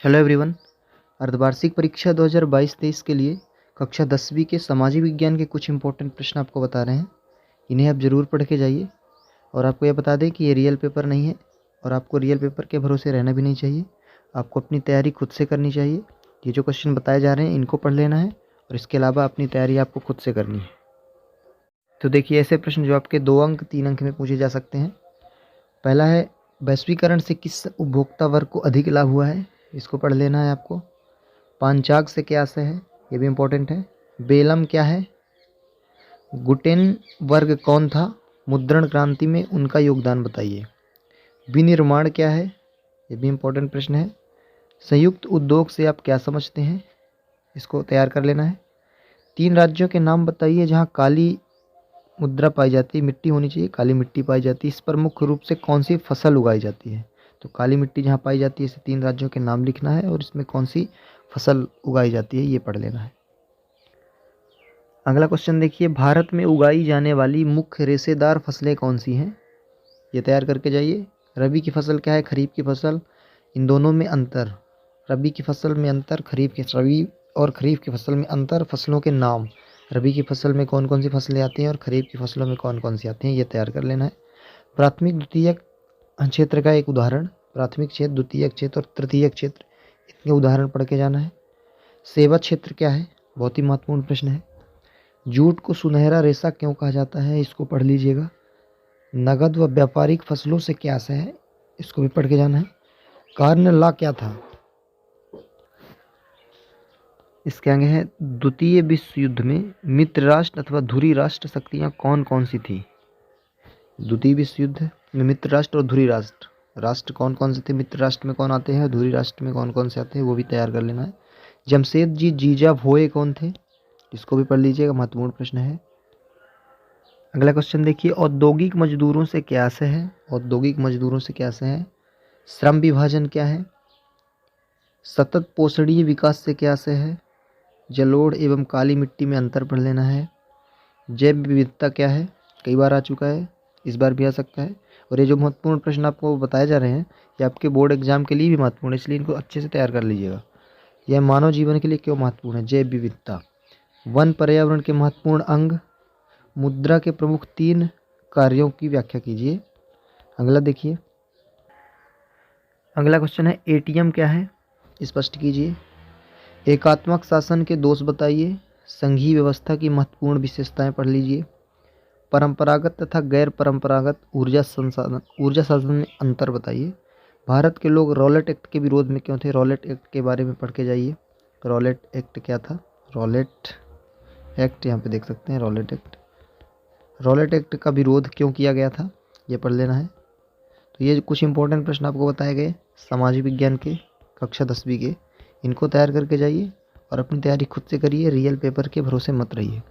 Hello everyone. अर्धवार्षिक परीक्षा 2022-23 के लिए कक्षा 10वीं के सामाजिक विज्ञान के कुछ इंपॉर्टेंट प्रश्न आपको बता रहे हैं। इन्हें आप ज़रूर पढ़ के जाइए और आपको यह बता दें कि ये रियल पेपर नहीं है और आपको रियल पेपर के भरोसे रहना भी नहीं चाहिए। आपको अपनी तैयारी खुद से करनी चाहिए। ये जो क्वेश्चन बताए जा रहे हैं इनको पढ़ लेना है और इसके अलावा अपनी तैयारी आपको खुद से करनी है। तो देखिए, ऐसे प्रश्न जो आपके 2 अंक 3 अंक में पूछे जा सकते हैं। पहला है, वैश्वीकरण से किस उपभोक्ता वर्ग को अधिक लाभ हुआ है? इसको पढ़ लेना है आपको। पांचाग से क्या आशय है? ये भी इम्पोर्टेंट है। बेलम क्या है? गुटेनबर्ग कौन था? मुद्रण क्रांति में उनका योगदान बताइए। विनिर्माण क्या है? ये भी इम्पोर्टेंट प्रश्न है। संयुक्त उद्योग से आप क्या समझते हैं? इसको तैयार कर लेना है। 3 राज्यों के नाम बताइए जहाँ काली मुद्रा पाई जाती है, मिट्टी होनी चाहिए, काली मिट्टी पाई जाती है। इस पर मुख्य रूप से कौन सी फसल उगाई जाती है? तो काली मिट्टी जहाँ पाई जाती है, इसे 3 राज्यों के नाम लिखना है और इसमें कौन सी फसल उगाई जाती है ये पढ़ लेना है। अगला क्वेश्चन देखिए, भारत में उगाई जाने वाली मुख्य रेशेदार फसलें कौन सी हैं? ये तैयार करके जाइए। रबी की फसल क्या है? खरीफ की फसल। इन दोनों में अंतर। रबी की फसल में अंतर, रबी और खरीफ की फसल में अंतर। फसलों के नाम, रबी की फसल में कौन कौन सी फसलें आती हैं और खरीफ की फसलों में कौन कौन सी आती हैं, ये तैयार कर लेना है। प्राथमिक द्वितीयक क्षेत्र का एक उदाहरण, प्राथमिक क्षेत्र, द्वितीयक क्षेत्र और तृतीयक क्षेत्र, इनके उदाहरण पढ़ के जाना है। सेवा क्षेत्र क्या है? बहुत ही महत्वपूर्ण प्रश्न है। जूट को सुनहरा रेशा क्यों कहा जाता है? इसको पढ़ लीजिएगा। नगद व व्यापारिक फसलों से क्या आशय है? इसको भी पढ़ के जाना है। कार्न लॉ क्या था? इसके आगे है, द्वितीय विश्व युद्ध में मित्र राष्ट्र अथवा धुरी राष्ट्र शक्तियां कौन कौन सी थी? द्वितीय विश्व युद्ध में मित्र राष्ट्र और धुरी राष्ट्र कौन कौन से थे? मित्र राष्ट्र में कौन आते हैं, धुरी राष्ट्र में कौन कौन से आते हैं, वो भी तैयार कर लेना है। जमशेदजी जीजा भोए कौन थे? इसको भी पढ़ लीजिएगा, महत्वपूर्ण प्रश्न है। अगला क्वेश्चन देखिए, औद्योगिक मजदूरों से क्या आशय है? औद्योगिक मजदूरों से क्या आशय है? श्रम विभाजन क्या है? सतत पोषणीय विकास से क्या आशय है? जलोढ़ एवं काली मिट्टी में अंतर पढ़ लेना है। जैव विविधता क्या है? कई बार आ चुका है, इस बार भी आ सकता है। और ये जो महत्वपूर्ण प्रश्न आपको बताए जा रहे हैं ये आपके बोर्ड एग्जाम के लिए भी महत्वपूर्ण है, इसलिए इनको अच्छे से तैयार कर लीजिएगा। यह मानव जीवन के लिए क्यों महत्वपूर्ण है? जैव विविधता। वन पर्यावरण के महत्वपूर्ण अंग। मुद्रा के प्रमुख 3 कार्यों की व्याख्या कीजिए। अगला देखिए, अगला क्वेश्चन है, एटीएम क्या है? स्पष्ट कीजिए। एकात्मक शासन के दोष बताइए। संघीय व्यवस्था की महत्वपूर्ण विशेषताएं पढ़ लीजिए। परंपरागत तथा गैर परंपरागत ऊर्जा साधन में अंतर बताइए। भारत के लोग रॉलेट एक्ट के विरोध में क्यों थे? रॉलेट एक्ट के बारे में पढ़ के जाइए। रॉलेट एक्ट क्या था? रॉलेट एक्ट यहाँ पे देख सकते हैं, रॉलेट एक्ट। रॉलेट एक्ट का विरोध क्यों किया गया था, ये पढ़ लेना है। तो ये कुछ इंपॉर्टेंट प्रश्न आपको बताए गए सामाजिक विज्ञान के कक्षा 10वीं के, इनको तैयार करके जाइए और अपनी तैयारी खुद से करिए। रियल पेपर के भरोसे मत रहिए।